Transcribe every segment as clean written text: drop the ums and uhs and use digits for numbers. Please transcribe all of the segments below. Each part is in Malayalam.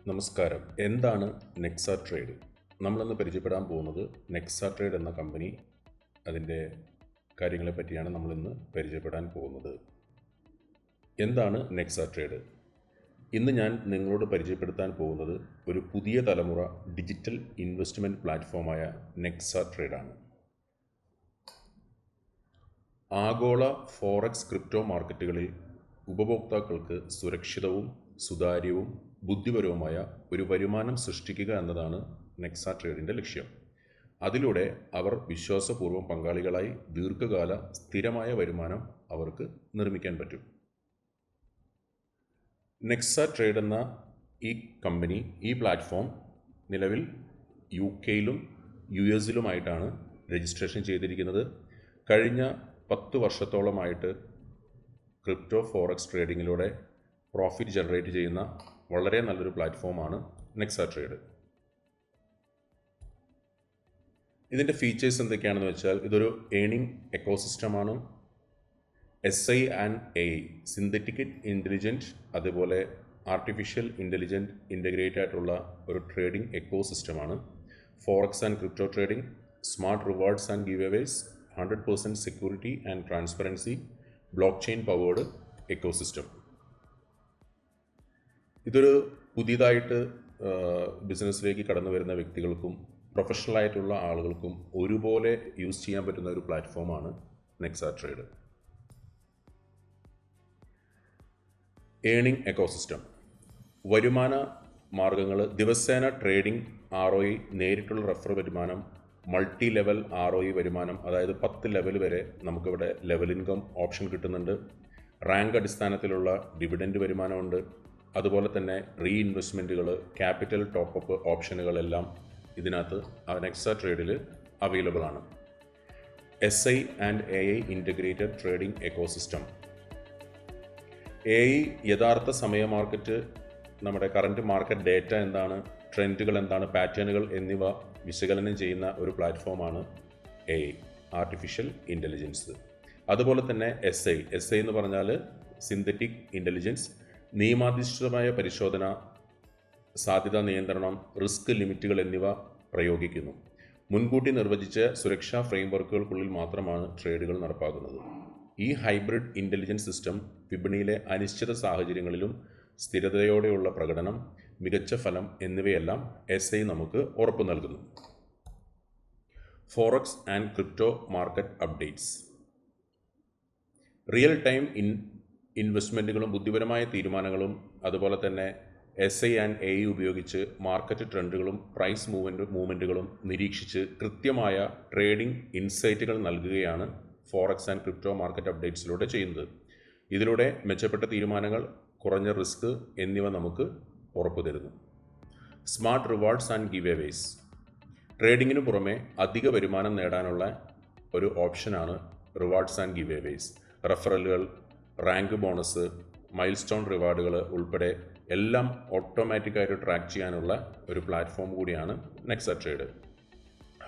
നമസ്കാരം. എന്താണ് നെക്സ ട്രേഡ്? നമ്മളിന്ന് പരിചയപ്പെടാൻ പോകുന്നത് നെക്സ ട്രേഡ് എന്ന കമ്പനി, അതിൻ്റെ കാര്യങ്ങളെ പറ്റിയാണ് നമ്മളിന്ന് പരിചയപ്പെടാൻ പോകുന്നത്. എന്താണ് നെക്സ ട്രേഡ്? ഇന്ന് ഞാൻ നിങ്ങളോട് പരിചയപ്പെടുത്താൻ പോകുന്നത് ഒരു പുതിയ തലമുറ ഡിജിറ്റൽ ഇൻവെസ്റ്റ്മെൻറ്റ് പ്ലാറ്റ്ഫോമായ നെക്സ ട്രേഡാണ്. ആഗോള ഫോറക്സ് ക്രിപ്റ്റോ മാർക്കറ്റുകളിൽ ഉപഭോക്താക്കൾക്ക് സുരക്ഷിതവും സുതാര്യവും ബുദ്ധിപരവുമായ ഒരു വരുമാനം സൃഷ്ടിക്കുക എന്നതാണ് നെക്സ ട്രേഡിൻ്റെ ലക്ഷ്യം. അതിലൂടെ അവർ വിശ്വാസപൂർവ്വം പങ്കാളികളായി ദീർഘകാല സ്ഥിരമായ വരുമാനം അവർക്ക് നിർമ്മിക്കാൻ പറ്റും. നെക്സ ട്രേഡ് എന്ന ഈ കമ്പനി, ഈ പ്ലാറ്റ്ഫോം നിലവിൽ UK-യിലും US-ലുമായിട്ടാണ് രജിസ്ട്രേഷൻ ചെയ്തിരിക്കുന്നത്. കഴിഞ്ഞ 10 വർഷത്തോളമായിട്ട് ക്രിപ്റ്റോ ഫോറക്സ് ട്രേഡിങ്ങിലൂടെ പ്രോഫിറ്റ് ജനറേറ്റ് ചെയ്യുന്ന വളരെ നല്ലൊരു പ്ലാറ്റ്ഫോമാണ് നെക്സ ട്രേഡ്. ഇതിൻ്റെ ഫീച്ചേഴ്സ് എന്തൊക്കെയാണെന്ന് വെച്ചാൽ, ഇതൊരു ഏണിംഗ് എക്കോസിസ്റ്റമാണ്. SI and AI synthetic intelligent, അതുപോലെ ആർട്ടിഫിഷ്യൽ ഇൻ്റലിജൻറ്റ് ഇൻ്റഗ്രേറ്റ് ആയിട്ടുള്ള ഒരു ട്രേഡിംഗ് എക്കോസിസ്റ്റമാണ്. Forex and crypto trading, smart rewards and giveaways, 100% security and transparency, blockchain powered ecosystem. ഇതൊരു പുതിയതായിട്ട് ബിസിനസ്സിലേക്ക് കടന്നു വരുന്ന വ്യക്തികൾക്കും പ്രൊഫഷണലായിട്ടുള്ള ആളുകൾക്കും ഒരുപോലെ യൂസ് ചെയ്യാൻ പറ്റുന്ന ഒരു പ്ലാറ്റ്ഫോമാണ് നെക്സ ട്രേഡ്. ഏണിംഗ് എക്കോസിസ്റ്റം, വരുമാന മാർഗങ്ങൾ, ദിവസേന ട്രേഡിംഗ് ROI, നേരിട്ടുള്ള റെഫർ വരുമാനം, മൾട്ടി ലെവൽ ROI വരുമാനം, അതായത് 10 ലെവൽ വരെ നമുക്കിവിടെ ലെവൽ ഇൻകം ഓപ്ഷൻ കിട്ടുന്നുണ്ട്. റാങ്ക് അടിസ്ഥാനത്തിലുള്ള ഡിവിഡൻഡ് വരുമാനമുണ്ട്. അതുപോലെ തന്നെ റീഇൻവെസ്റ്റ്മെൻറ്റുകൾ, ക്യാപിറ്റൽ ടോപ്പപ്പ് ഓപ്ഷനുകളെല്ലാം ഇതിനകത്ത് നെക്സ ട്രേഡിൽ അവൈലബിൾ ആണ്. SI and AI integrated trading ecosystem. AI യഥാർത്ഥ സമയ മാർക്കറ്റ്, നമ്മുടെ കറൻറ്റ് മാർക്കറ്റ് ഡേറ്റ എന്താണ്, ട്രെൻഡുകൾ എന്താണ്, പാറ്റേണുകൾ എന്നിവ വിശകലനം ചെയ്യുന്ന ഒരു പ്ലാറ്റ്ഫോമാണ് AI, ആർട്ടിഫിഷ്യൽ ഇൻ്റലിജൻസ്. അതുപോലെ തന്നെ SI എന്ന് പറഞ്ഞാൽ സിന്തറ്റിക് ഇൻ്റലിജൻസ്, നിയമാധിഷ്ഠിതമായ പരിശോധന, സാധ്യതാ നിയന്ത്രണം, റിസ്ക് ലിമിറ്റുകൾ എന്നിവ പ്രയോഗിക്കുന്നു. മുൻകൂട്ടി നിർവചിച്ച സുരക്ഷാ ഫ്രെയിംവർക്കുകൾക്കുള്ളിൽ മാത്രമാണ് ട്രേഡുകൾ നടപ്പാക്കുന്നത്. ഈ ഹൈബ്രിഡ് ഇൻ്റലിജൻസ് സിസ്റ്റം വിപണിയിലെ അനിശ്ചിത സാഹചര്യങ്ങളിലും സ്ഥിരതയോടെയുള്ള പ്രകടനം, മികച്ച ഫലം എന്നിവയെല്ലാം SI നമുക്ക് ഉറപ്പു നൽകുന്നു. Forex and crypto market updates. Real time ഇൻവെസ്റ്റ്മെൻറ്റുകളും ബുദ്ധിപരമായ തീരുമാനങ്ങളും, അതുപോലെ തന്നെ SI ആൻഡ് AI ഉപയോഗിച്ച് മാർക്കറ്റ് ട്രെൻഡുകളും പ്രൈസ് മൂവ്മെൻറ്റുകളും നിരീക്ഷിച്ച് കൃത്യമായ ട്രേഡിംഗ് ഇൻസൈറ്റുകൾ നൽകുകയാണ് ഫോറക്സ് ആൻഡ് ക്രിപ്റ്റോ മാർക്കറ്റ് അപ്ഡേറ്റ്സിലൂടെ ചെയ്യുന്നത്. ഇതിലൂടെ മെച്ചപ്പെട്ട തീരുമാനങ്ങൾ, കുറഞ്ഞ റിസ്ക് എന്നിവ നമുക്ക് ഉറപ്പു തരുന്നു. Smart rewards and giveaways. ട്രേഡിങ്ങിന് പുറമെ അധിക വരുമാനം നേടാനുള്ള ഒരു ഓപ്ഷനാണ് റിവാർഡ്സ് ആൻഡ് ഗിവ് അവേസ്. റെഫറലുകൾ, റാങ്ക് ബോണസ്, മൈൽ സ്റ്റോൺ റിവാർഡുകൾ ഉൾപ്പെടെ എല്ലാം ഓട്ടോമാറ്റിക്കായിട്ട് ട്രാക്ക് ചെയ്യാനുള്ള ഒരു പ്ലാറ്റ്ഫോം കൂടിയാണ് Nexa trade.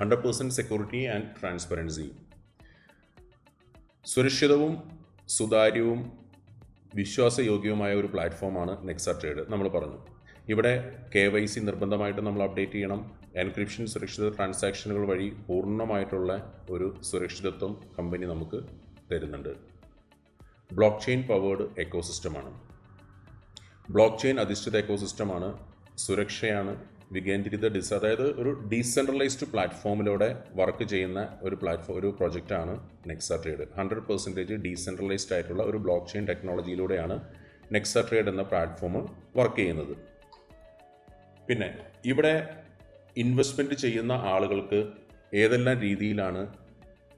100% security and transparency. സുരക്ഷിതവും സുതാര്യവും വിശ്വാസയോഗ്യവുമായ ഒരു പ്ലാറ്റ്ഫോമാണ് നെക്സ ട്രേഡ്. നമ്മൾ പറഞ്ഞു, ഇവിടെ KYC നിർബന്ധമായിട്ട് നമ്മൾ അപ്ഡേറ്റ് ചെയ്യണം. എൻക്രിപ്ഷൻ സുരക്ഷിത ട്രാൻസാക്ഷനുകൾ വഴി പൂർണ്ണമായിട്ടുള്ള ഒരു സുരക്ഷിതത്വം കമ്പനി നമുക്ക് തരുന്നുണ്ട്. ബ്ലോക്ക് ചെയിൻ പവേർഡ് എക്കോസിസ്റ്റമാണ്. ബ്ലോക്ക് ചെയിൻ അധിഷ്ഠിത എക്കോസിസ്റ്റമാണ്. സുരക്ഷയാണ്. വികേന്ദ്രീകൃത അതായത് ഒരു ഡീസെൻട്രലൈസ്ഡ് പ്ലാറ്റ്ഫോമിലൂടെ വർക്ക് ചെയ്യുന്ന ഒരു പ്രൊജക്റ്റാണ് നെക്സ ട്രേഡ്. 100% ഡീസെൻട്രലൈസ്ഡ് ആയിട്ടുള്ള ഒരു ബ്ലോക്ക് ചെയിൻ ടെക്നോളജിയിലൂടെയാണ് നെക്സ ട്രേഡ് എന്ന പ്ലാറ്റ്ഫോം വർക്ക് ചെയ്യുന്നത്. പിന്നെ ഇവിടെ ഇൻവെസ്റ്റ്മെൻറ്റ് ചെയ്യുന്ന ആളുകൾക്ക് ഏതെല്ലാം രീതിയിലാണ്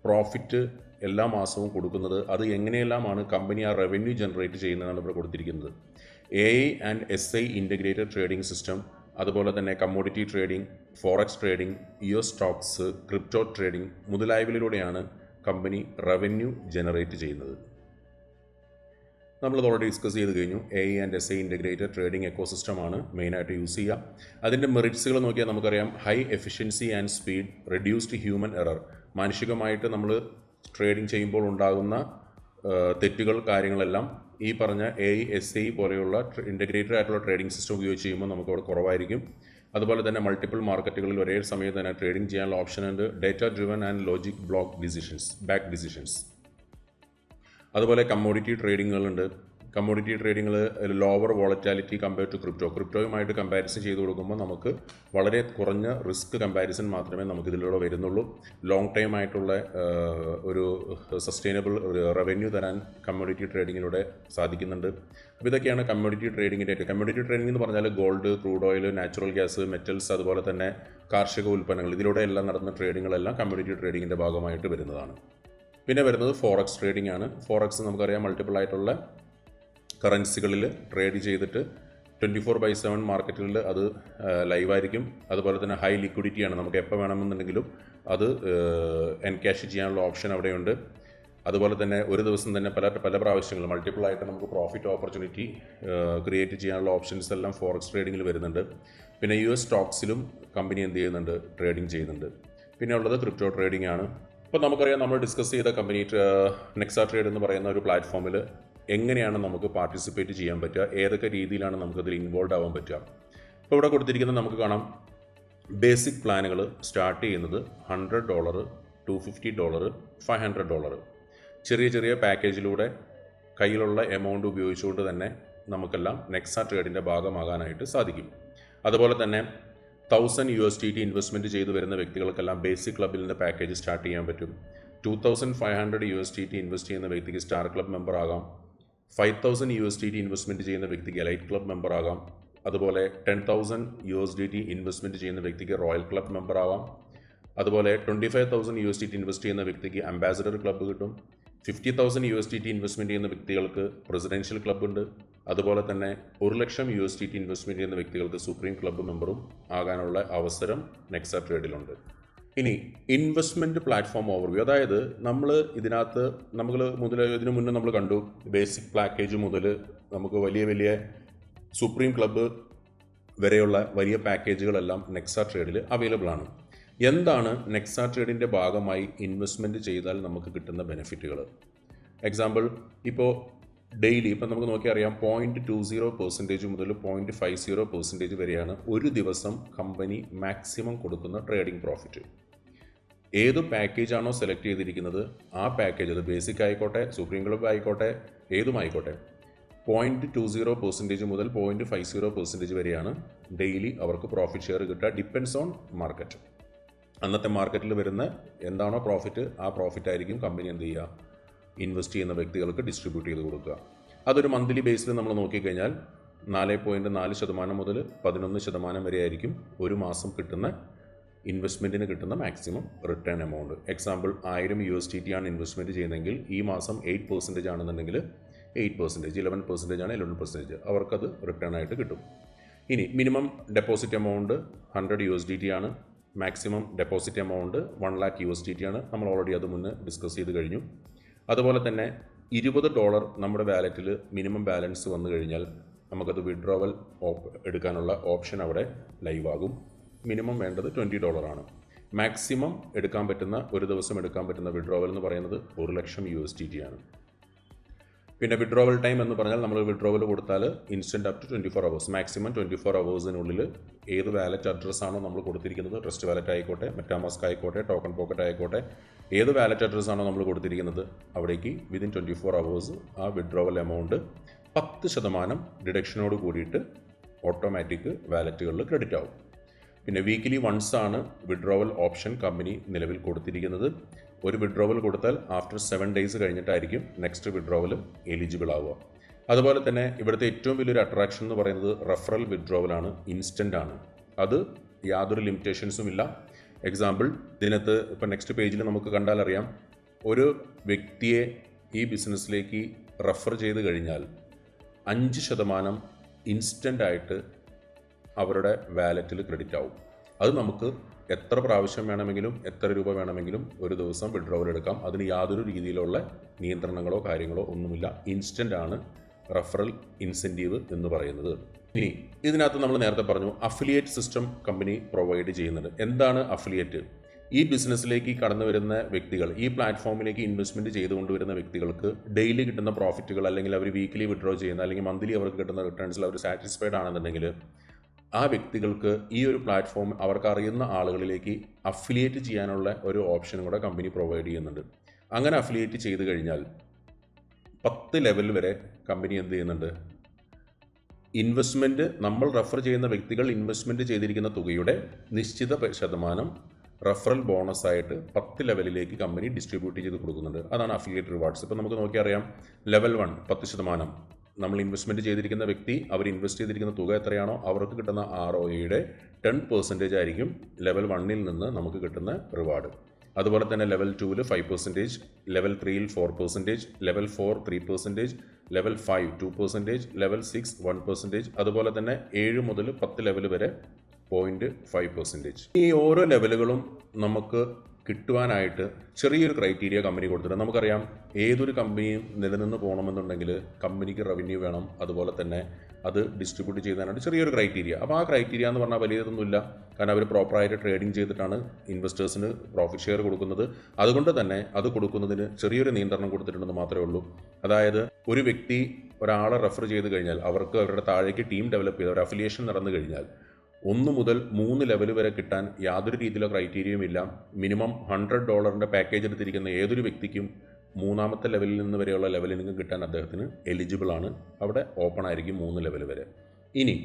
പ്രോഫിറ്റ് എല്ലാ മാസവും കൊടുക്കുന്നത്, അത് എങ്ങനെയെല്ലാമാണ് കമ്പനി ആ റവന്യൂ ജനറേറ്റ് ചെയ്യുന്നതാണ് ഇവിടെ കൊടുത്തിരിക്കുന്നത്. AI and SI integrated trading system, അതുപോലെ തന്നെ commodity trading, forex trading, US stocks, crypto trading മുതലായവയിലൂടെയാണ് കമ്പനി റവന്യൂ ജനറേറ്റ് ചെയ്യുന്നത്. നമ്മളത് ഓൾറെഡി ഡിസ്കസ് ചെയ്ത് കഴിഞ്ഞു. AI and SI integrated trading എക്കോസിസ്റ്റമാണ് മെയിനായിട്ട് യൂസ് ചെയ്യുക. അതിൻ്റെ മെറിറ്റ്സുകൾ നോക്കിയാൽ നമുക്കറിയാം. High efficiency and speed, reduced human error. മാനുഷികമായിട്ട് നമ്മൾ ട്രേഡിംഗ് ചെയ്യുമ്പോൾ ഉണ്ടാകുന്ന തെറ്റുകൾ, കാര്യങ്ങളെല്ലാം ഈ പറഞ്ഞ AISA പോലെയുള്ള ഇൻ്റഗ്രേറ്റഡ് ആയിട്ടുള്ള ട്രേഡിംഗ് സിസ്റ്റം ഉപയോഗിച്ച് ചെയ്യുമ്പോൾ നമുക്ക് അവിടെ കുറവായിരിക്കും. അതുപോലെ തന്നെ മൾട്ടിപ്പിൾ മാർക്കറ്റുകളിൽ ഒരേ സമയത്ത് തന്നെ ട്രേഡിംഗ് ചെയ്യാനുള്ള ഓപ്ഷൻ ഉണ്ട്. Data driven and logic block back decisions. അതുപോലെ കമ്മോഡിറ്റി ട്രേഡിങ്ങുകളുണ്ട്. കമ്മോഡിറ്റി ട്രേഡിങ്ങിൽ ലോവർ വോളറ്റാലിറ്റി കമ്പയർ ടു ക്രിപ്റ്റോയുമായിട്ട് കമ്പാരിസൺ ചെയ്ത് കൊടുക്കുമ്പോൾ നമുക്ക് വളരെ കുറഞ്ഞ റിസ്ക് കമ്പാരിസൺ മാത്രമേ നമുക്ക് ഇതിലൂടെ വരുന്നുള്ളൂ. ലോങ് ടൈം ആയിട്ടുള്ള ഒരു സസ്റ്റൈനബിൾ റവന്യൂ തരാൻ കമ്മോഡിറ്റി ട്രേഡിങ്ങിലൂടെ സാധിക്കുന്നുണ്ട്. അപ്പോൾ ഇതൊക്കെയാണ് കമ്മോഡിറ്റി ട്രേഡിങ്ങിൻ്റെ. കമ്മോഡിറ്റി ട്രേഡിംഗ് എന്ന് പറഞ്ഞാൽ gold, crude oil, natural gas, metals, അതുപോലെ തന്നെ കാർഷിക ഉൽപ്പന്നങ്ങൾ, ഇതിലൂടെ എല്ലാം നടന്ന ട്രേഡിങ്ങുകളെല്ലാം കമ്മോഡിറ്റി ട്രേഡിങ്ങിൻ്റെ ഭാഗമായിട്ട് വരുന്നതാണ്. പിന്നെ വരുന്നത് ഫോറക്സ് ട്രേഡിംഗ് ആണ്. ഫോറക്സ് നമുക്കറിയാം മൾട്ടിപ്പിൾ ആയിട്ടുള്ള കറൻസികളിൽ ട്രേഡ് ചെയ്തിട്ട് 24/7 മാർക്കറ്റുകളിൽ അത് ലൈവായിരിക്കും. അതുപോലെ തന്നെ ഹൈ ലിക്വിഡിറ്റിയാണ്. നമുക്ക് എപ്പോൾ വേണമെന്നുണ്ടെങ്കിലും അത് എൻകാഷ് ചെയ്യാനുള്ള ഓപ്ഷൻ അവിടെയുണ്ട്. അതുപോലെ തന്നെ ഒരു ദിവസം തന്നെ പല പ്രാവശ്യങ്ങൾ മൾട്ടിപ്പിൾ ആയിട്ട് നമുക്ക് പ്രോഫിറ്റ് ഓപ്പർച്യൂണിറ്റി ക്രിയേറ്റ് ചെയ്യാനുള്ള ഓപ്ഷൻസ് എല്ലാം ഫോറക്സ് ട്രേഡിങ്ങിൽ വരുന്നുണ്ട്. പിന്നെ US സ്റ്റോക്സിലും കമ്പനി എന്ത് ചെയ്യുന്നുണ്ട്, ട്രേഡിംഗ് ചെയ്യുന്നുണ്ട്. പിന്നെ ഉള്ളത് ക്രിപ്റ്റോ ട്രേഡിംഗ് ആണ്. ഇപ്പോൾ നമുക്കറിയാം, നമ്മൾ ഡിസ്കസ് ചെയ്ത കമ്പനി നെക്സാ ട്രേഡ് എന്ന് പറയുന്ന ഒരു പ്ലാറ്റ്ഫോമിൽ എങ്ങനെയാണ് നമുക്ക് പാർട്ടിസിപ്പേറ്റ് ചെയ്യാൻ പറ്റുക, ഏതൊക്കെ രീതിയിലാണ് നമുക്കതിൽ ഇൻവോൾവ് ആവാൻ പറ്റുക. ഇപ്പോൾ ഇവിടെ കൊടുത്തിരിക്കുന്നത് നമുക്ക് കാണാം. ബേസിക് പ്ലാനുകൾ സ്റ്റാർട്ട് ചെയ്യുന്നത് $100, $250, $500. ചെറിയ ചെറിയ പാക്കേജിലൂടെ കയ്യിലുള്ള എമൗണ്ട് ഉപയോഗിച്ചുകൊണ്ട് തന്നെ നമുക്കെല്ലാം നെക്സാ ട്രേഡിൻ്റെ ഭാഗമാകാനായിട്ട് സാധിക്കും. അതുപോലെ തന്നെ $1000 ഇൻവെസ്റ്റ്മെൻറ്റ് ചെയ്തു വരുന്ന വ്യക്തികൾക്കെല്ലാം ബേസിക് ക്ലബിൽ നിന്ന് പാക്കേജ് സ്റ്റാർട്ട് ചെയ്യാൻ പറ്റും. $2500 ഇൻവെസ്റ്റ് ചെയ്യുന്ന വ്യക്തിക്ക് സ്റ്റാർ ക്ലബ് മെമ്പർ ആകാം. $5000 ഇൻവെസ്റ്റ്മെൻറ്റ് ചെയ്യുന്ന വ്യക്തിക്ക് എലൈറ്റ് ക്ലബ് മെമ്പർ ആകാം. അതുപോലെ $10,000 ഇൻവെസ്റ്റ്മെൻറ്റ് ചെയ്യുന്ന വ്യക്തിക്ക് റോയൽ ക്ലബ് മെമ്പർ ആവാം. അതുപോലെ $25,000 ഇൻവെസ്റ്റ് ചെയ്യുന്ന വ്യക്തിക്ക് അംബാസഡർ ക്ലബ്ബ് കിട്ടും. $50,000 ഇൻവെസ്റ്റ്മെൻറ്റ് ചെയ്യുന്ന വ്യക്തികൾക്ക് പ്രസിഡൻഷ്യൽ ക്ലബ്ബ് ഉണ്ട്. അതുപോലെ തന്നെ $1,00,000 ഇൻവെസ്റ്റ്മെൻറ്റ് ചെയ്യുന്ന വ്യക്തികൾക്ക് സുപ്രീം ക്ലബ്ബ് മെമ്പറും ആകാനുള്ള അവസരം നെക്സാ ട്രേഡിലുണ്ട്. ഇനി ഇൻവെസ്റ്റ്മെൻറ്റ് പ്ലാറ്റ്ഫോം ഓവർവ്യൂ, അതായത് നമ്മൾ ഇതിനകത്ത് ഇതിനു മുന്നേ നമ്മൾ കണ്ടു ബേസിക് പാക്കേജ് മുതൽ നമുക്ക് വലിയ സുപ്രീം ക്ലബ്ബ് വരെയുള്ള വലിയ പാക്കേജുകളെല്ലാം നെക്സാ ട്രേഡിൽ അവൈലബിൾ ആണ്. എന്താണ് നെക്സാ ട്രേഡിൻ്റെ ഭാഗമായി ഇൻവെസ്റ്റ്മെൻറ്റ് ചെയ്താൽ നമുക്ക് കിട്ടുന്ന ബെനിഫിറ്റുകൾ? എക്സാമ്പിൾ, ഇപ്പോൾ ഡെയിലി നമുക്ക് നോക്കിയറിയാം 0.20% മുതൽ 0.50% വരെയാണ് ഒരു ദിവസം കമ്പനി മാക്സിമം കൊടുക്കുന്ന ട്രേഡിംഗ് പ്രോഫിറ്റ്. ഏത് പാക്കേജാണോ സെലക്ട് ചെയ്തിരിക്കുന്നത് ആ പാക്കേജ്, അത് ബേസിക് ആയിക്കോട്ടെ, സുപ്രീം ക്ലബ് ആയിക്കോട്ടെ, ഏതുമായിക്കോട്ടെ, 0.20% മുതൽ 0.50% വരെയാണ് ഡെയിലി അവർക്ക് പ്രോഫിറ്റ് ഷെയർ കിട്ടുക. Depends on market. അന്നത്തെ മാർക്കറ്റിൽ വരുന്ന എന്താണോ പ്രോഫിറ്റ്, ആ പ്രോഫിറ്റ് ആയിരിക്കും കമ്പനി എന്ത് ചെയ്യുക, ഇൻവെസ്റ്റ് ചെയ്യുന്ന വ്യക്തികൾക്ക് ഡിസ്ട്രിബ്യൂട്ട് ചെയ്ത് കൊടുക്കുക. അതൊരു മന്ത്ലി ബേസിൽ നമ്മൾ നോക്കിക്കഴിഞ്ഞാൽ 4.4% മുതൽ 11% വരെ ആയിരിക്കും ഒരു മാസം കിട്ടുന്ന ഇൻവെസ്റ്റ്മെൻറ്റിന് കിട്ടുന്ന മാക്സിമം റിട്ടേൺ എമൗണ്ട്. എക്സാമ്പിൾ, $1000 ആണ് ഇൻവെസ്റ്റ്മെൻറ്റ് ചെയ്യുന്നതെങ്കിൽ ഈ മാസം 8% ആണെന്നുണ്ടെങ്കിൽ 8%, 11% ആണ് 11%, അവർക്കത് റിട്ടേൺ ആയിട്ട് കിട്ടും. ഇനി മിനിമം ഡെപ്പോസിറ്റ് എമൗണ്ട് $100 ആണ്. മാക്സിമം ഡെപ്പോസിറ്റ് എമൗണ്ട് $1,00,000 ആണ്. നമ്മൾ ഓൾറെഡി അത് മുന്നേ ഡിസ്കസ് ചെയ്ത് കഴിഞ്ഞു. അതുപോലെ തന്നെ $20 നമ്മുടെ വാലറ്റിൽ മിനിമം ബാലൻസ് വന്നു കഴിഞ്ഞാൽ നമുക്കത് വിഡ്രോവൽ എടുക്കാനുള്ള ഓപ്ഷൻ അവിടെ ലൈവ് ആകും. മിനിമം വേണ്ടത് $20 ആണ്. മാക്സിമം എടുക്കാൻ പറ്റുന്ന, ഒരു ദിവസം എടുക്കാൻ പറ്റുന്ന വിഡ്രോവൽ എന്ന് പറയുന്നത് $1,00,000 ആണ്. പിന്നെ വിഡ്രോവൽ ടൈം എന്ന് പറഞ്ഞാൽ നമ്മൾ വിഡ്രോവൽ കൊടുത്താൽ instant up to 24 hours, maximum 24 hours ഏത് വാലറ്റ് അഡ്രസ്സാണോ നമ്മൾ കൊടുത്തിരിക്കുന്നത്, ട്രസ്റ്റ് വാലറ്റ് ആയിക്കോട്ടെ, മെറ്റാമാസ്ക് ആയിക്കോട്ടെ, ടോക്കൺ പോക്കറ്റ് ആയിക്കോട്ടെ, ഏത് വാലറ്റ് അഡ്രസ്സാണോ നമ്മൾ കൊടുത്തിരിക്കുന്നത് അവിടേക്ക് വിതിൻ 24 hours ആ വിഡ്രോവൽ എമൗണ്ട് 10% ഡിഡക്ഷനോട് കൂടിയിട്ട് ഓട്ടോമാറ്റിക് വാലറ്റുകളിൽ ക്രെഡിറ്റ് ആവും. പിന്നെ വീക്കിലി വൺസ് ആണ് വിഡ്രോവൽ ഓപ്ഷൻ കമ്പനി നിലവിൽ കൊടുത്തിരിക്കുന്നത്. ഒരു വിഡ്രോവൽ കൊടുത്താൽ ആഫ്റ്റർ 7 days കഴിഞ്ഞിട്ടായിരിക്കും നെക്സ്റ്റ് വിഡ്രോവൽ എലിജിബിൾ ആവുക. അതുപോലെ തന്നെ ഇവിടുത്തെ ഏറ്റവും വലിയൊരു അട്രാക്ഷൻ എന്ന് പറയുന്നത് റെഫറൽ വിഡ്രോവലാണ്. ഇൻസ്റ്റൻ്റ് ആണ്. അത് യാതൊരു ലിമിറ്റേഷൻസും ഇല്ല. എക്സാമ്പിൾ, ഇതിനകത്ത് ഇപ്പോൾ നെക്സ്റ്റ് പേജിൽ നമുക്ക് കണ്ടാൽ അറിയാം, ഒരു വ്യക്തിയെ ഈ ബിസിനസ്സിലേക്ക് റെഫർ ചെയ്ത് കഴിഞ്ഞാൽ 5% ഇൻസ്റ്റൻ്റ് ആയിട്ട് അവരുടെ വാലറ്റിൽ ക്രെഡിറ്റ് ആവും. അത് നമുക്ക് എത്ര പ്രാവശ്യം വേണമെങ്കിലും എത്ര രൂപ വേണമെങ്കിലും ഒരു ദിവസം വിഡ്രോവൽ എടുക്കാം. അതിന് യാതൊരു രീതിയിലുള്ള നിയന്ത്രണങ്ങളോ കാര്യങ്ങളോ ഒന്നുമില്ല. ഇൻസ്റ്റൻ്റ് ആണ് റെഫറൽ ഇൻസെൻറ്റീവ് എന്ന് പറയുന്നത്. ഇനി ഇതിനകത്ത് നമ്മൾ നേരത്തെ പറഞ്ഞു അഫിലിയേറ്റ് സിസ്റ്റം കമ്പനി പ്രൊവൈഡ് ചെയ്യുന്നുണ്ട്. എന്താണ് അഫിലിയേറ്റ്? ഈ ബിസിനസ്സിലേക്ക് കടന്നു വരുന്ന വ്യക്തികൾ, ഈ പ്ലാറ്റ്ഫോമിലേക്ക് ഇൻവെസ്റ്റ്മെൻറ്റ് ചെയ്തുകൊണ്ടുവരുന്ന വ്യക്തികൾക്ക് ഡെയിലി കിട്ടുന്ന പ്രോഫിറ്റുകൾ, അല്ലെങ്കിൽ അവർ വീക്കിലി വിഡ്രോ ചെയ്യുന്ന, അല്ലെങ്കിൽ മന്ത്ലി അവർക്ക് കിട്ടുന്ന റിട്ടേൺസിൽ അവർ സാറ്റിസ്ഫൈഡ് ആണെന്നുണ്ടെങ്കിൽ ആ വ്യക്തികൾക്ക് ഈ ഒരു പ്ലാറ്റ്ഫോം അവർക്ക് അറിയുന്ന ആളുകളിലേക്ക് അഫിലിയേറ്റ് ചെയ്യാനുള്ള ഒരു ഓപ്ഷനും കൂടെ കമ്പനി പ്രൊവൈഡ് ചെയ്യുന്നുണ്ട്. അങ്ങനെ അഫിലിയേറ്റ് ചെയ്ത് കഴിഞ്ഞാൽ 10 ലെവൽ വരെ കമ്പനി എന്ത് ചെയ്യുന്നുണ്ട്, ഇൻവെസ്റ്റ്മെൻറ്റ് നമ്മൾ റെഫർ ചെയ്യുന്ന വ്യക്തികൾ ഇൻവെസ്റ്റ്മെൻറ്റ് ചെയ്തിരിക്കുന്ന തുകയുടെ നിശ്ചിത ശതമാനം റെഫറൽ ബോണസായിട്ട് 10 ലെവലിലേക്ക് കമ്പനി ഡിസ്ട്രിബ്യൂട്ട് ചെയ്ത് കൊടുക്കുന്നുണ്ട്. അതാണ് അഫിലിയേറ്റ് റിവാർഡ്സ്. ഇപ്പോൾ നമുക്ക് നോക്കിയറിയാം, ലെവൽ 1 10%. നമ്മൾ ഇൻവെസ്റ്റ്മെൻറ്റ് ചെയ്തിരിക്കുന്ന വ്യക്തി അവർ ഇൻവെസ്റ്റ് ചെയ്തിരിക്കുന്ന തുക എത്രയാണോ അവർക്ക് കിട്ടുന്ന ROE-യുടെ 10% ആയിരിക്കും ലെവൽ 1-ൽ നിന്ന് നമുക്ക് കിട്ടുന്ന റിവാർഡ്. അതുപോലെ തന്നെ ലെവൽ 2-ൽ 5%, ലെവൽ 3-ൽ 4%, ലെവൽ 4 3%, ലെവൽ 5 2%, ലെവൽ 6 1%, അതുപോലെ തന്നെ 7 മുതൽ 10 ലെവൽ വരെ 0.5%. ഈ ഓരോ ലെവലുകളും നമുക്ക് കിട്ടുവാനായിട്ട് ചെറിയൊരു ക്രൈറ്റീരിയ കമ്പനി കൊടുത്തിട്ടുണ്ട്. നമുക്കറിയാം, ഏതൊരു കമ്പനിയും നിലനിന്ന് പോകണമെന്നുണ്ടെങ്കിൽ കമ്പനിക്ക് റവന്യൂ വേണം, അതുപോലെ തന്നെ അത് ഡിസ്ട്രിബ്യൂട്ട് ചെയ്യുന്നതിനായിട്ട് ചെറിയൊരു ക്രൈറ്റീരിയ. അപ്പോൾ ആ ക്രൈറ്റീരിയ എന്ന് പറഞ്ഞാൽ വലിയതൊന്നുമില്ല, കാരണം അവർ പ്രോപ്പറായിട്ട് ട്രേഡിംഗ് ചെയ്തിട്ടാണ് ഇൻവെസ്റ്റേഴ്സിന് പ്രോഫിറ്റ് ഷെയർ കൊടുക്കുന്നത്. അതുകൊണ്ട് തന്നെ അത് കൊടുക്കുന്നതിന് ചെറിയൊരു നിയന്ത്രണം കൊടുത്തിട്ടുണ്ടെന്ന് മാത്രമേ ഉള്ളൂ. അതായത് ഒരു വ്യക്തി ഒരാളെ റെഫർ ചെയ്ത് കഴിഞ്ഞാൽ അവർക്ക് അവരുടെ താഴേക്ക് ടീം ഡെവലപ്പ് ചെയ്ത് ഒരു അഫിലിയേഷൻ നടന്നു കഴിഞ്ഞാൽ 1 മുതൽ 3 ലെവൽ വരെ കിട്ടാൻ യാതൊരു രീതിയിലുള്ള ക്രൈറ്റീരിയയും ഇല്ല. മിനിമം $100 പാക്കേജ് എടുത്തിരിക്കുന്ന ഏതൊരു വ്യക്തിക്കും 3ാമത്തെ ലെവലിൽ നിന്ന് വരെയുള്ള ലെവലിനും കിട്ടാൻ അദ്ദേഹത്തിന് എലിജിബിൾ ആണ്. അവിടെ ഓപ്പൺ ആയിരിക്കും 3 ലെവൽ വരെ. ഇനി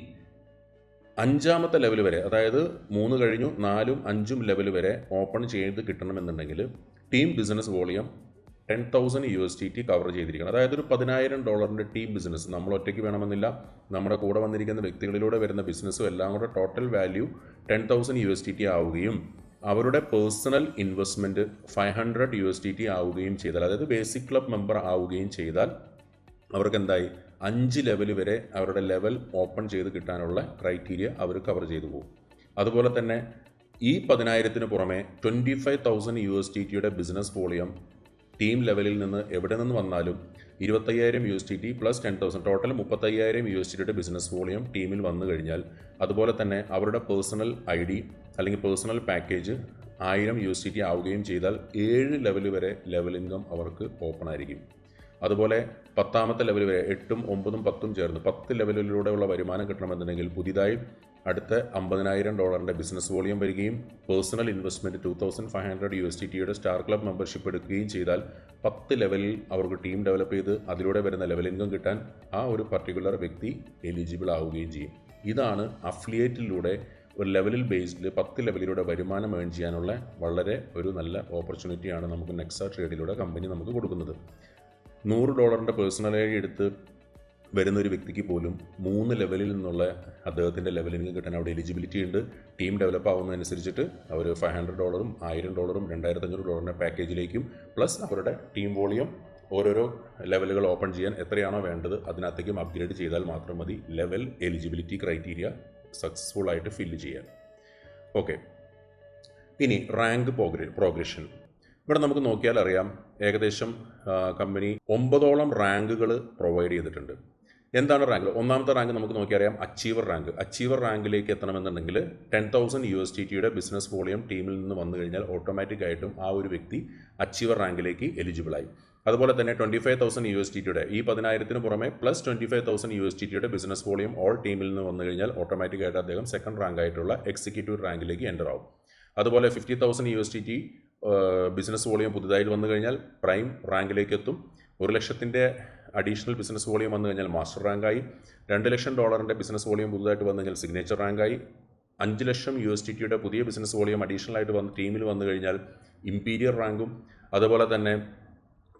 5ാമത്തെ ലെവൽ വരെ, അതായത് 3 കഴിഞ്ഞു 4ഉം 5ഉം ലെവൽ വരെ ഓപ്പൺ ചെയ്ത് കിട്ടണമെന്നുണ്ടെങ്കിൽ ടീം ബിസിനസ് വോളിയം $10,000 കവർ ചെയ്തിരിക്കണം. അതായത് ഒരു $10,000 ടീം ബിസിനസ്, നമ്മൾ ഒറ്റയ്ക്ക് വേണമെന്നില്ല, നമ്മുടെ കൂടെ വന്നിരിക്കുന്ന വ്യക്തികളിലൂടെ വരുന്ന ബിസിനസ്സും എല്ലാം കൂടെ ടോട്ടൽ വാല്യൂ $10,000 ആവുകയും അവരുടെ പേഴ്സണൽ ഇൻവെസ്റ്റ്മെൻറ്റ് $500 ആവുകയും ചെയ്താൽ, അതായത് ബേസിക് ക്ലബ് മെമ്പർ ആവുകയും ചെയ്താൽ അവർക്ക് എന്തായി 5 ലെവൽ വരെ അവരുടെ ലെവൽ ഓപ്പൺ ചെയ്ത് കിട്ടാനുള്ള ക്രൈറ്റീരിയ അവർ കവർ ചെയ്തു പോകും. അതുപോലെ തന്നെ ഈ 10,000-ന് പുറമെ $25,000 ബിസിനസ് വോളിയം ടീം ലെവലിൽ നിന്ന് എവിടെ നിന്ന് വന്നാലും $25,000 പ്ലസ് 10,000 ടോട്ടൽ $35,000 ബിസിനസ് വോളിയം ടീമിൽ വന്നു കഴിഞ്ഞാൽ, അതുപോലെ തന്നെ അവരുടെ പേഴ്സണൽ ID അല്ലെങ്കിൽ പേഴ്സണൽ പാക്കേജ് $1,000 ആവുകയും ചെയ്താൽ 7 ലെവൽ വരെ ലെവൽ ഇൻകം അവർക്ക് ഓപ്പൺ ആയിരിക്കും. അതുപോലെ 10ാമത്തെ ലെവൽ വരെ 8ഉം 9ഉം 10ഉം ചേർന്ന് 10 ലെവലിലൂടെയുള്ള വരുമാനം കിട്ടണമെന്നുണ്ടെങ്കിൽ പുതിയതായി അടുത്ത $50,000 ബിസിനസ് വോളിയം വരികയും personal investment $2,500 star club membership എടുക്കുകയും ചെയ്താൽ 10 ലെവലിൽ അവർക്ക് ടീം ഡെവലപ്പ് ചെയ്ത് അതിലൂടെ വരുന്ന ലെവൽ ഇൻകം കിട്ടാൻ ആ ഒരു പർട്ടിക്കുലർ വ്യക്തി എലിജിബിൾ ആവുകയും ചെയ്യും. ഇതാണ് അഫിലിയേറ്റിലൂടെ ഒരു ലെവലിൽ ബേസ്ഡിൽ 10 ലെവലിലൂടെ വരുമാനം ഏൺ ചെയ്യാനുള്ള വളരെ ഒരു നല്ല ഓപ്പർച്യൂണിറ്റിയാണ് നമുക്ക് നെക്സ ട്രേഡിലൂടെ കമ്പനി നമുക്ക് കൊടുക്കുന്നത്. $100 പേഴ്സണൽ ഐ ഡി എടുത്ത് വരുന്ന ഒരു വ്യക്തിക്ക് പോലും 3 ലെവലിൽ നിന്നുള്ള അദ്ദേഹത്തിൻ്റെ ലെവലിന് കിട്ടാൻ അവിടെ എലിജിബിലിറ്റി ഉണ്ട്. ടീം ഡെവലപ്പ് ആവുന്നതനുസരിച്ചിട്ട് അവർ $500, $1,000, $2,500 പാക്കേജിലേക്കും പ്ലസ് അവരുടെ ടീം വോളിയം ഓരോരോ ലെവലുകൾ ഓപ്പൺ ചെയ്യാൻ എത്രയാണോ വേണ്ടത് അതിനകത്തേക്കും അപ്ഗ്രേഡ് ചെയ്താൽ മാത്രം മതി ലെവൽ എലിജിബിലിറ്റി ക്രൈറ്റീരിയ സക്സസ്ഫുൾ ആയിട്ട് ഫില്ല് ചെയ്യാൻ. ഓക്കെ, ഇനി റാങ്ക് പ്രോഗ്രഷൻ. ഇവിടെ നമുക്ക് നോക്കിയാൽ അറിയാം, ഏകദേശം കമ്പനി 9ഓളം റാങ്കുകൾ പ്രൊവൈഡ് ചെയ്തിട്ടുണ്ട്. എന്താണ് റാങ്ക്? 1ാമത്തെ റാങ്ക് നമുക്ക് നോക്കിയറിയാം, അച്ചീവർ റാങ്ക്. അച്ചീവർ റാങ്കിലേക്ക് എത്തണമെന്നുണ്ടെങ്കിൽ $10,000 ബിസിനസ് വോളിയം ടീമിൽ നിന്ന് വന്നു കഴിഞ്ഞാൽ ഓട്ടോമാറ്റിക്കായിട്ടും ആ ഒരു വ്യക്തി അച്ചീവർ റാങ്കിലേക്ക് എലിജിബിളായി. അതുപോലെ തന്നെ $25,000 ഈ 10,000-ന് പുറമെ പ്ലസ് $25,000 ബിസിനസ് വോളിയം ഓൾ ടീമിൽ നിന്ന് വന്നു കഴിഞ്ഞാൽ ഓട്ടോമാറ്റിക്കായിട്ട് അദ്ദേഹം സെക്കൻഡ് റാങ്ക് ആയിട്ടുള്ള എക്സിക്യൂട്ടീവ് റാങ്കിലേക്ക് എൻ്റർ ആവും. അതുപോലെ $50,000 ബിസിനസ് വോളിയം പുതുതായിട്ട് വന്നു കഴിഞ്ഞാൽ പ്രൈം റാങ്കിലേക്ക് എത്തും. 1,00,000 അഡീഷണൽ ബിസിനസ് വോളിയം വന്നു കഴിഞ്ഞാൽ മാസ്റ്റർ റാങ്കായി. $2,00,000 ബിസിനസ് വോളിയം പുതുതായിട്ട് വന്നു കഴിഞ്ഞാൽ സിഗ്നേച്ചർ റാങ്കായി. $5,00,000 പുതിയ ബിസിനസ് വോളിയം അഡീഷണൽ ആയിട്ട് ടീമിൽ വന്നു കഴിഞ്ഞാൽ ഇമ്പീരിയർ റാങ്കും. അതുപോലെ തന്നെ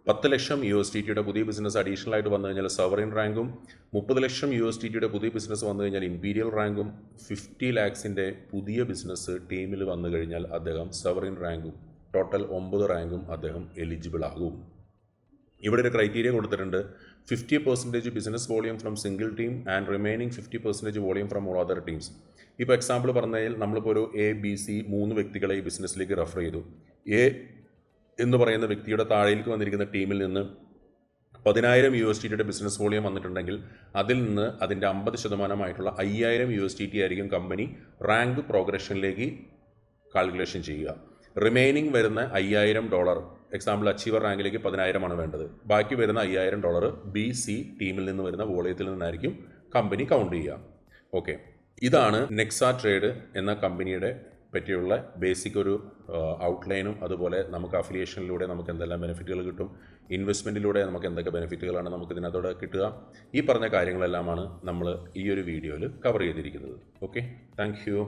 $10,00,000 പുതിയ ബിസിനസ് അഡീഷണൽ ആയിട്ട് വന്നു കഴിഞ്ഞാൽ സവറിൻ റാങ്കും. $30,00,000 പുതിയ ബിസിനസ് വന്നു കഴിഞ്ഞാൽ ഇമ്പീരിയൽ റാങ്കും. 50 lakhs പുതിയ ബിസിനസ് ടീമിൽ വന്നു കഴിഞ്ഞാൽ അദ്ദേഹം സവറിൻ റാങ്കും. ടോട്ടൽ 9 റാങ്കും അദ്ദേഹം എലിജിബിൾ ആകും. ഇവിടെ ഒരു ക്രൈറ്റീരിയ കൊടുത്തിട്ടുണ്ട്, 50% business volume from single team and remaining 50% volume from all other teams. ഇപ്പോൾ എക്സാമ്പിൾ പറഞ്ഞാൽ നമ്മളിപ്പോൾ ഒരു ABC 3 വ്യക്തികളെ ഈ ബിസിനസ്സിലേക്ക് റെഫർ ചെയ്തു. എ എന്ന് പറയുന്ന വ്യക്തിയുടെ താഴേക്ക് വന്നിരിക്കുന്ന ടീമിൽ നിന്ന് $10,000 ബിസിനസ് വോളിയം വന്നിട്ടുണ്ടെങ്കിൽ അതിൽ നിന്ന് അതിൻ്റെ 50% $5,000 ആയിരിക്കും കമ്പനി റാങ്ക് പ്രോഗ്രഷനിലേക്ക് കാൽക്കുലേഷൻ ചെയ്യുക. റിമൈനിങ് വരുന്ന $5000, എക്സാമ്പിൾ അച്ചീവർ റാങ്കിലേക്ക് 10,000 വേണ്ടത്, ബാക്കി വരുന്ന $5000 BC ടീമിൽ നിന്ന് വരുന്ന വോളിയത്തിൽ നിന്നായിരിക്കും കമ്പനി കൗണ്ട് ചെയ്യുക. ഓക്കെ, ഇതാണ് നെക്സ ട്രേഡ് എന്ന കമ്പനിയുടെ പറ്റിയുള്ള ബേസിക് ഒരു ഔട്ട്ലൈനും, അതുപോലെ നമുക്ക് അഫിലിയേഷനിലൂടെ നമുക്ക് എന്തെല്ലാം ബെനിഫിറ്റുകൾ കിട്ടും, ഇൻവെസ്റ്റ്മെൻറ്റിലൂടെ നമുക്ക് എന്തൊക്കെ ബെനിഫിറ്റുകളാണ് നമുക്ക് ഇതിനകത്തോടെ കിട്ടുക, ഈ പറഞ്ഞ കാര്യങ്ങളെല്ലാമാണ് നമ്മൾ ഈ ഒരു വീഡിയോയിൽ കവർ ചെയ്തിരിക്കുന്നത്. Okay, thank you.